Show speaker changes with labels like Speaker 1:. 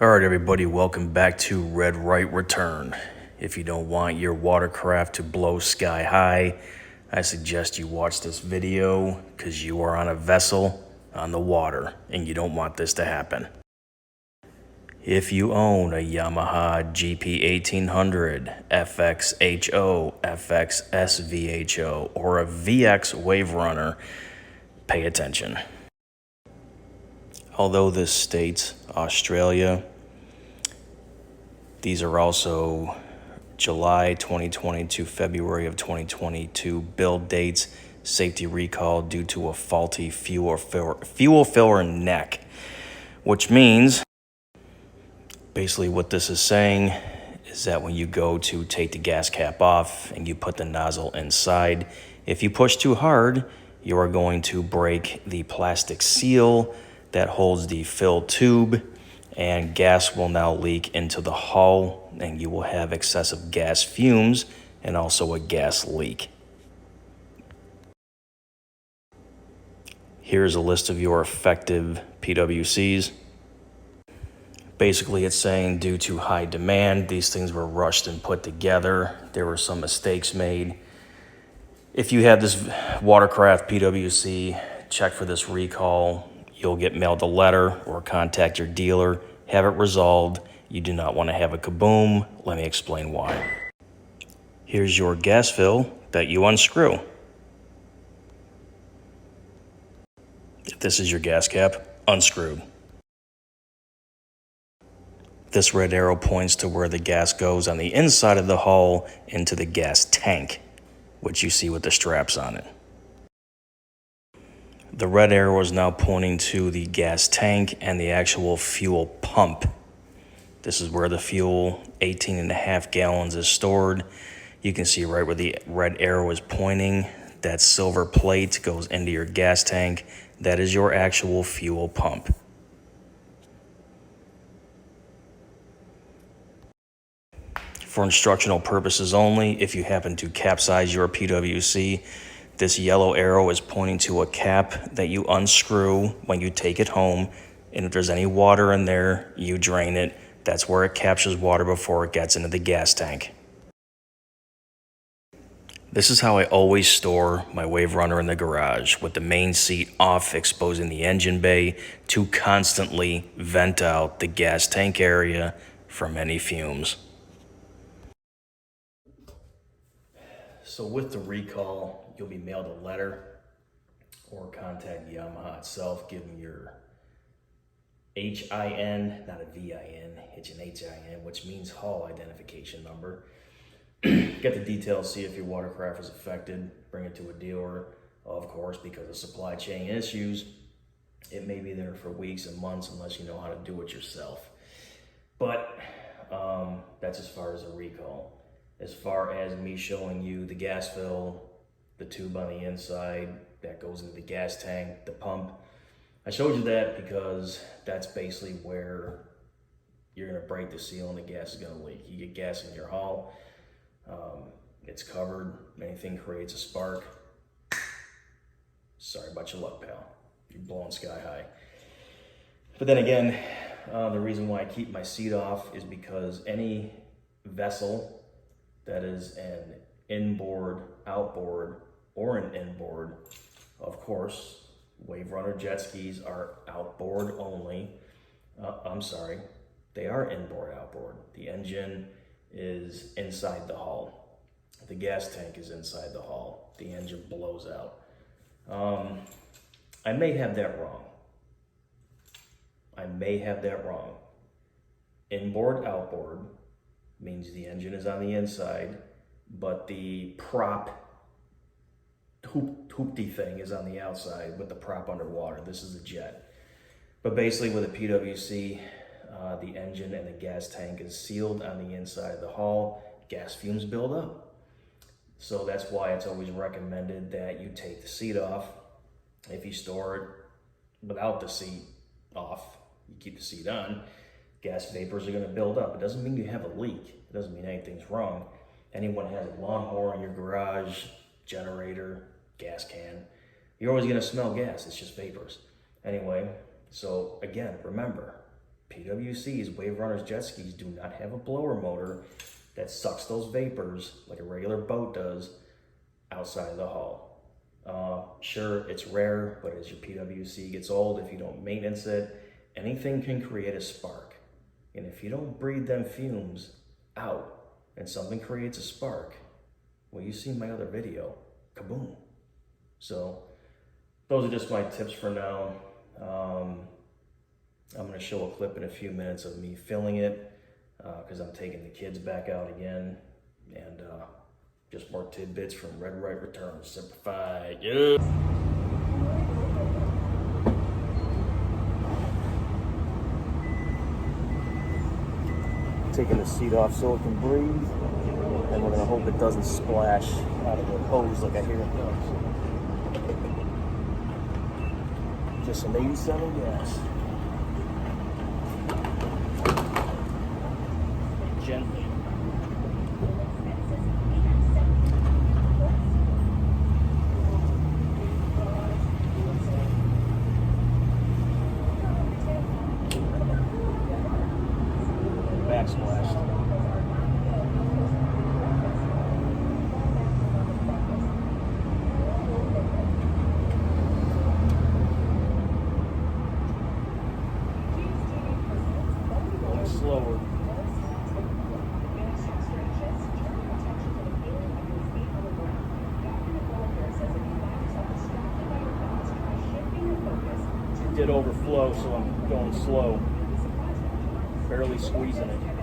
Speaker 1: All right, everybody, welcome back to Red Right Return. If you don't want your watercraft to blow sky high, I suggest you watch this video because you are on a vessel on the water and you don't want this to happen. If you own a Yamaha GP 1800, FXHO, FXSVHO, or a VX Wave Runner, pay attention. Although this states Australia, these are also July 2020 to February of 2022 build dates, safety recall due to a faulty fuel filler neck, which means basically what this is saying is that when you go to take the gas cap off and you put the nozzle inside, if you push too hard, you are going to break the plastic seal that holds the fill tube, and gas will now leak into the hull, and you will have excessive gas fumes and also a gas leak. Here's a list of your effective PWCs. Basically, it's saying due to high demand, these things were rushed and put together. There were some mistakes made. If you have this watercraft PWC, check for this recall. You'll get mailed a letter or contact your dealer. Have it resolved. You do not want to have a kaboom. Let me explain why. Here's your gas fill that you unscrew. If this is your gas cap, unscrewed. This red arrow points to where the gas goes on the inside of the hull into the gas tank, which you see with the straps on it. The red arrow is now pointing to the gas tank and the actual fuel pump. This is where the fuel, 18.5 gallons, is stored. You can see right where the red arrow is pointing. That silver plate goes into your gas tank. That is your actual fuel pump. For instructional purposes only, if you happen to capsize your PWC, this yellow arrow is pointing to a cap that you unscrew when you take it home, and if there's any water in there, you drain it. That's where it captures water before it gets into the gas tank. This is how I always store my Wave Runner in the garage, with the main seat off, exposing the engine bay to constantly vent out the gas tank area from any fumes. So with the recall, you'll be mailed a letter or contact Yamaha itself, give them your HIN, not a VIN, it's an HIN, which means hull identification number. Get the details, see if your watercraft is affected, bring it to a dealer. Of course, because of supply chain issues, it may be there for weeks and months unless you know how to do it yourself. But that's as far as a recall. As far as me showing you the gas fill, the tube on the inside that goes into the gas tank, the pump, I showed you that because that's basically where you're gonna break the seal and the gas is gonna leak. You get gas in your hull, it's covered, anything creates a spark. Sorry about your luck, pal. You're blowing sky high. But then again, the reason why I keep my seat off is because any vessel that is an inboard, outboard, or an inboard, of course, Wave Runner jet skis are outboard only. They are inboard, outboard. The engine is inside the hull. The gas tank is inside the hull. The engine blows out. I may have that wrong. Inboard, outboard means the engine is on the inside, but the prop, hoopty thing is on the outside with the prop underwater. This is a jet. But basically with a PWC, the engine and the gas tank is sealed on the inside of the hull. Gas fumes build up. So that's why it's always recommended that you take the seat off. If you store it without the seat off, you keep the seat on, gas vapors are gonna build up. It doesn't mean you have a leak. It doesn't mean anything's wrong. Anyone has a lawnmower in your garage, generator, gas can, you're always gonna smell gas. It's just vapors. Anyway, so again, remember, PWCs, Wave Runners jet skis, do not have a blower motor that sucks those vapors like a regular boat does outside of the hull. Sure, it's rare, but as your PWC gets old, if you don't maintenance it, anything can create a spark. And if you don't breathe them fumes out and something creates a spark, well, you see my other video, kaboom. So those are just my tips for now. I'm gonna show a clip in a few minutes of me filling it because I'm taking the kids back out again, and just more tidbits from Red Right Returns, simplified, yeah. Taking the seat off so it can breathe, and we're gonna hope it doesn't splash out of the hose like I hear it does. Just some 87 gas. Gently. Backsplash. Going slower. It did overflow, so I'm going slow. Barely squeezing it.